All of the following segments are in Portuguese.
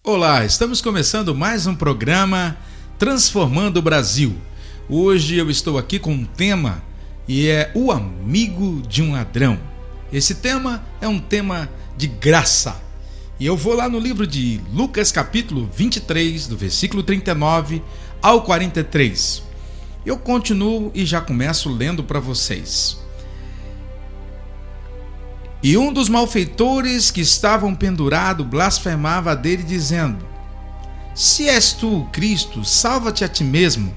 Olá, estamos começando mais um programa Transformando o Brasil. Hoje eu estou aqui com um tema e é o amigo de um ladrão. Esse tema é um tema de graça. E eu vou lá no livro de Lucas capítulo 23, do versículo 39 ao 43. Eu continuo e já começo lendo para vocês. E um dos malfeitores que estavam pendurados blasfemava dele, dizendo: Se és tu o Cristo, salva-te a ti mesmo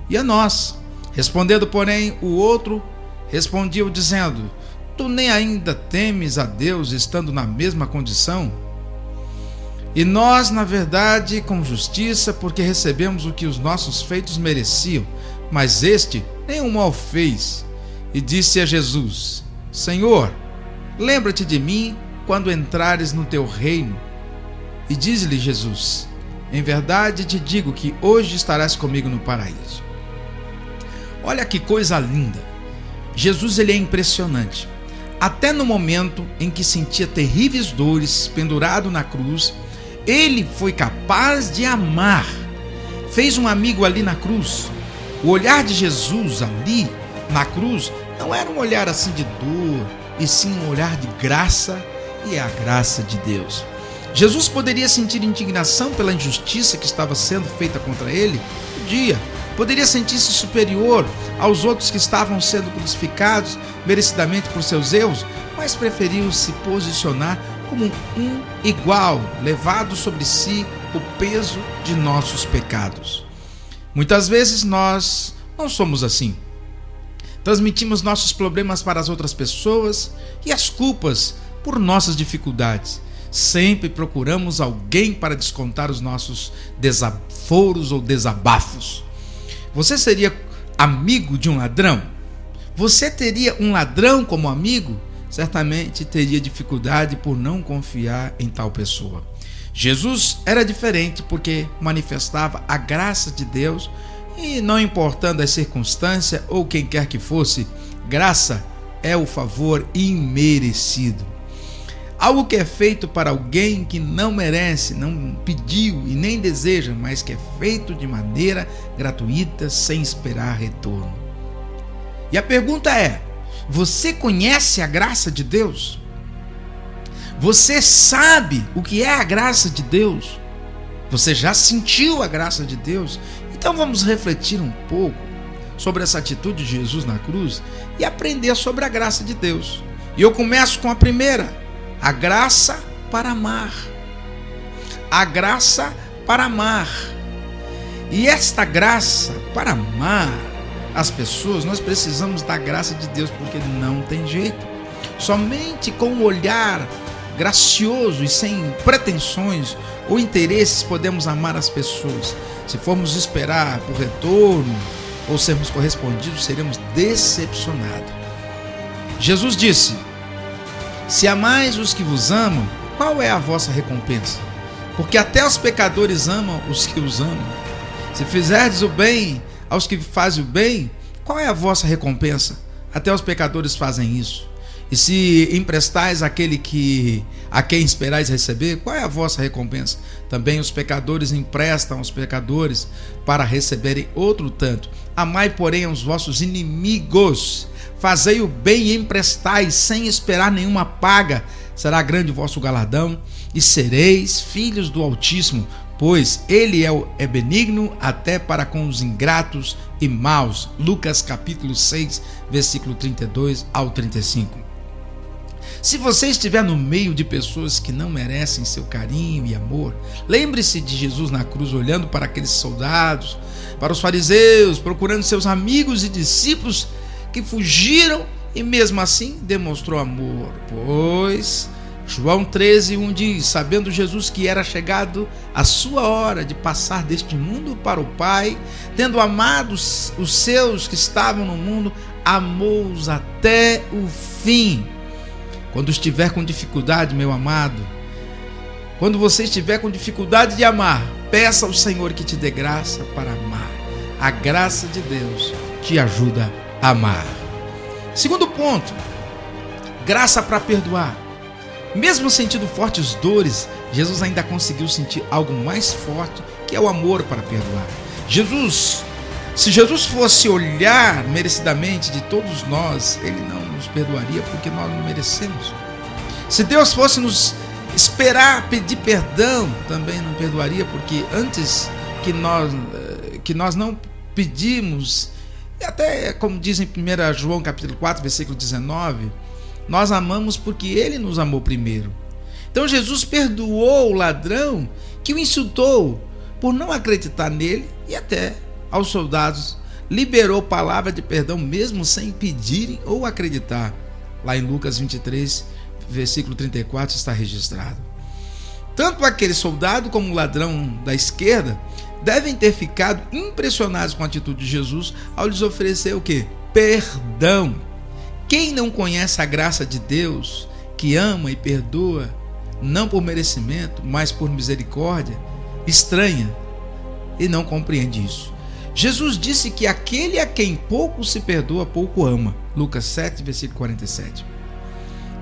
e a nós. Respondendo, porém, o outro respondia dizendo: Tu nem ainda temes a Deus, estando na mesma condição? E nós, na verdade, com justiça, porque recebemos o que os nossos feitos mereciam, mas este nenhum mal fez. E disse a Jesus: Senhor, lembra-te de mim quando entrares no teu reino. E diz-lhe Jesus: Em verdade te digo que hoje estarás comigo no paraíso. Olha que coisa linda. Jesus, ele é impressionante. Até no momento em que sentia terríveis dores, pendurado na cruz, ele foi capaz de amar. Fez um amigo ali na cruz. O olhar de Jesus ali na cruz não era um olhar assim de dor, e sim um olhar de graça, e é a graça de Deus. Jesus poderia sentir indignação pela injustiça que estava sendo feita contra ele? Poderia sentir-se superior aos outros que estavam sendo crucificados merecidamente por seus erros, mas preferiu se posicionar como um igual, levado sobre si o peso de nossos pecados. Muitas vezes nós não somos assim. Transmitimos nossos problemas para as outras pessoas e as culpas por nossas dificuldades. Sempre procuramos alguém para descontar os nossos desaforos ou desabafos. Você seria amigo de um ladrão? Você teria um ladrão como amigo? Certamente teria dificuldade por não confiar em tal pessoa. Jesus era diferente porque manifestava a graça de Deus. E não importando as circunstâncias ou quem quer que fosse, graça é o favor imerecido. Algo que é feito para alguém que não merece, não pediu e nem deseja, mas que é feito de maneira gratuita, sem esperar retorno. E a pergunta é: você conhece a graça de Deus? Você sabe o que é a graça de Deus? Você já sentiu a graça de Deus? Então vamos refletir um pouco sobre essa atitude de Jesus na cruz e aprender sobre a graça de Deus. E eu começo com a primeira: a graça para amar. A graça para amar. E esta graça para amar as pessoas, nós precisamos da graça de Deus, porque não tem jeito. Somente com um olhar gracioso e sem pretensões ou interesses podemos amar as pessoas. Se formos esperar por retorno ou sermos correspondidos, seremos decepcionados. Jesus disse: Se amais os que vos amam, qual é a vossa recompensa? Porque até os pecadores amam os que os amam. Se fizerdes o bem aos que fazem o bem, qual é a vossa recompensa? Até os pecadores fazem isso. E se emprestais àquele a quem esperais receber, qual é a vossa recompensa? Também os pecadores emprestam aos pecadores para receberem outro tanto. Amai, porém, aos vossos inimigos. Fazei o bem e emprestai, sem esperar nenhuma paga. Será grande o vosso galardão, e sereis filhos do Altíssimo, pois ele é benigno até para com os ingratos e maus. Lucas capítulo 6, versículo 32 ao 35. Se você estiver no meio de pessoas que não merecem seu carinho e amor, lembre-se de Jesus na cruz, olhando para aqueles soldados, para os fariseus, procurando seus amigos e discípulos que fugiram e mesmo assim demonstrou amor. Pois João 13:1 diz: Sabendo Jesus que era chegado a sua hora de passar deste mundo para o Pai, tendo amado os seus que estavam no mundo, amou-os até o fim. Quando estiver com dificuldade, meu amado, quando você estiver com dificuldade de amar, peça ao Senhor que te dê graça para amar. A graça de Deus te ajuda a amar. Segundo ponto: graça para perdoar. Mesmo sentindo fortes dores, Jesus ainda conseguiu sentir algo mais forte, que é o amor para perdoar. Se Jesus fosse olhar merecidamente de todos nós, ele não nos perdoaria porque nós não merecemos. Se Deus fosse nos esperar pedir perdão, também não perdoaria, porque antes que nós não pedimos, e até como diz em 1 João capítulo 4, versículo 19, nós amamos porque ele nos amou primeiro. Então Jesus perdoou o ladrão que o insultou por não acreditar nele, e até aos soldados liberou palavra de perdão mesmo sem pedirem ou acreditar. Lá em Lucas 23, versículo 34 está registrado. Tanto aquele soldado como o ladrão da esquerda devem ter ficado impressionados com a atitude de Jesus ao lhes oferecer o quê? Perdão. Quem não conhece a graça de Deus, que ama e perdoa, não por merecimento, mas por misericórdia, estranha e não compreende isso. Jesus disse que aquele a quem pouco se perdoa, pouco ama. Lucas 7, versículo 47.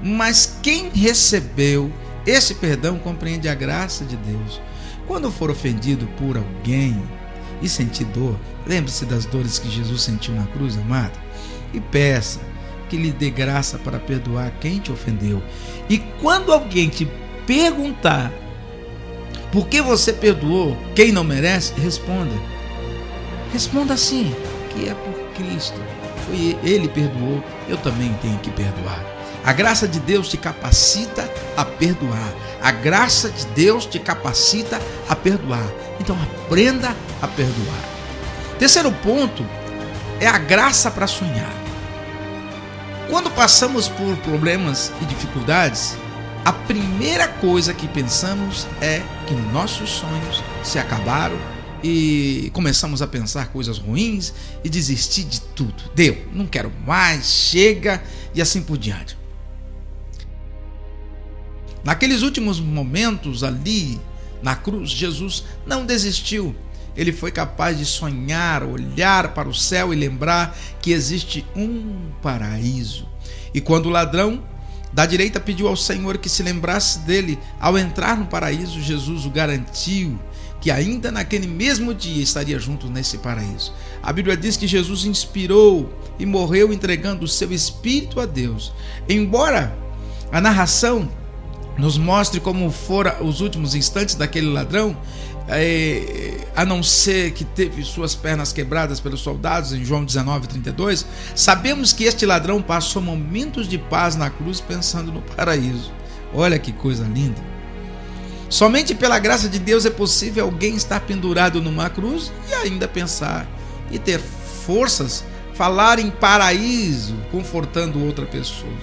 Mas quem recebeu esse perdão compreende a graça de Deus. Quando for ofendido por alguém e sentir dor, lembre-se das dores que Jesus sentiu na cruz, amado, e peça que lhe dê graça para perdoar quem te ofendeu. E quando alguém te perguntar por que você perdoou quem não merece, responda assim, que é por Cristo. Ele perdoou, eu também tenho que perdoar. A graça de Deus te capacita a perdoar. A graça de Deus te capacita a perdoar. Então aprenda a perdoar. Terceiro ponto é a graça para sonhar. Quando passamos por problemas e dificuldades, a primeira coisa que pensamos é que nossos sonhos se acabaram e começamos a pensar coisas ruins e desistir de tudo. Deu, não quero mais, chega, e assim por diante. Naqueles últimos momentos ali na cruz, Jesus não desistiu. Ele foi capaz de sonhar, olhar para o céu e lembrar que existe um paraíso. E quando o ladrão da direita pediu ao Senhor que se lembrasse dele ao entrar no paraíso, Jesus o garantiu que ainda naquele mesmo dia estaria junto nesse paraíso. A Bíblia diz que Jesus inspirou e morreu entregando o seu espírito a Deus. Embora a narração nos mostre como foram os últimos instantes daquele ladrão, a não ser que teve suas pernas quebradas pelos soldados em João 19:32, sabemos que este ladrão passou momentos de paz na cruz pensando no paraíso. Olha que coisa linda. Somente pela graça de Deus é possível alguém estar pendurado numa cruz e ainda pensar e ter forças, falar em paraíso, confortando outra pessoa.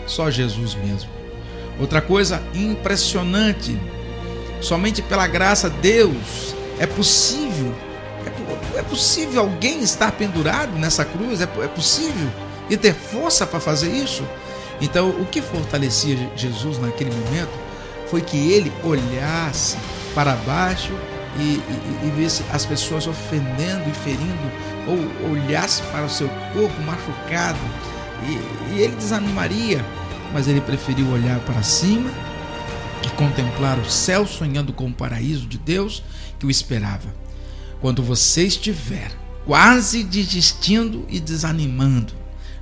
Só Jesus mesmo. Outra coisa impressionante, somente pela graça de Deus é possível alguém estar pendurado nessa cruz, é possível e ter força para fazer isso. Então, o que fortalecia Jesus naquele momento foi que ele olhasse para baixo e visse as pessoas ofendendo e ferindo, ou olhasse para o seu corpo machucado e ele desanimaria. Mas ele preferiu olhar para cima e contemplar o céu, sonhando com o paraíso de Deus que o esperava. Quando você estiver quase desistindo e desanimando,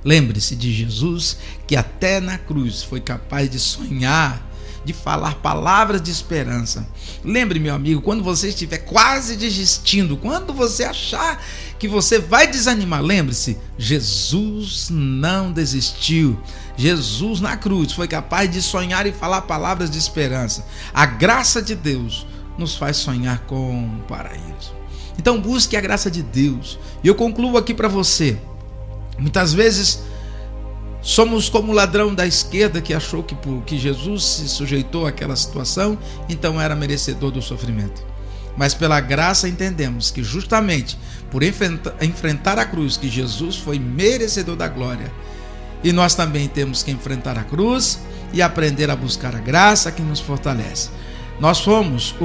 lembre-se de Jesus, que até na cruz foi capaz de sonhar, de falar palavras de esperança. Lembre, meu amigo, quando você estiver quase desistindo, quando você achar que você vai desanimar, lembre-se, Jesus não desistiu. Jesus na cruz foi capaz de sonhar e falar palavras de esperança. A graça de Deus nos faz sonhar com o paraíso. Então busque a graça de Deus. E eu concluo aqui para você. Muitas vezes somos como o ladrão da esquerda que achou que Jesus se sujeitou àquela situação, então era merecedor do sofrimento. Mas pela graça entendemos que justamente por enfrentar a cruz, que Jesus foi merecedor da glória. E nós também temos que enfrentar a cruz e aprender a buscar a graça que nos fortalece. Nós somos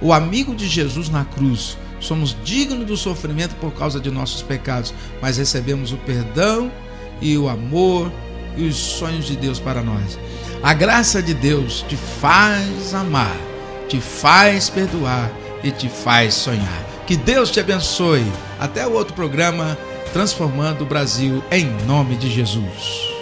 o amigo de Jesus na cruz. Somos dignos do sofrimento por causa de nossos pecados, mas recebemos o perdão e o amor e os sonhos de Deus para nós. A graça de Deus te faz amar, te faz perdoar e te faz sonhar. Que Deus te abençoe. Até o outro programa, Transformando o Brasil, em nome de Jesus.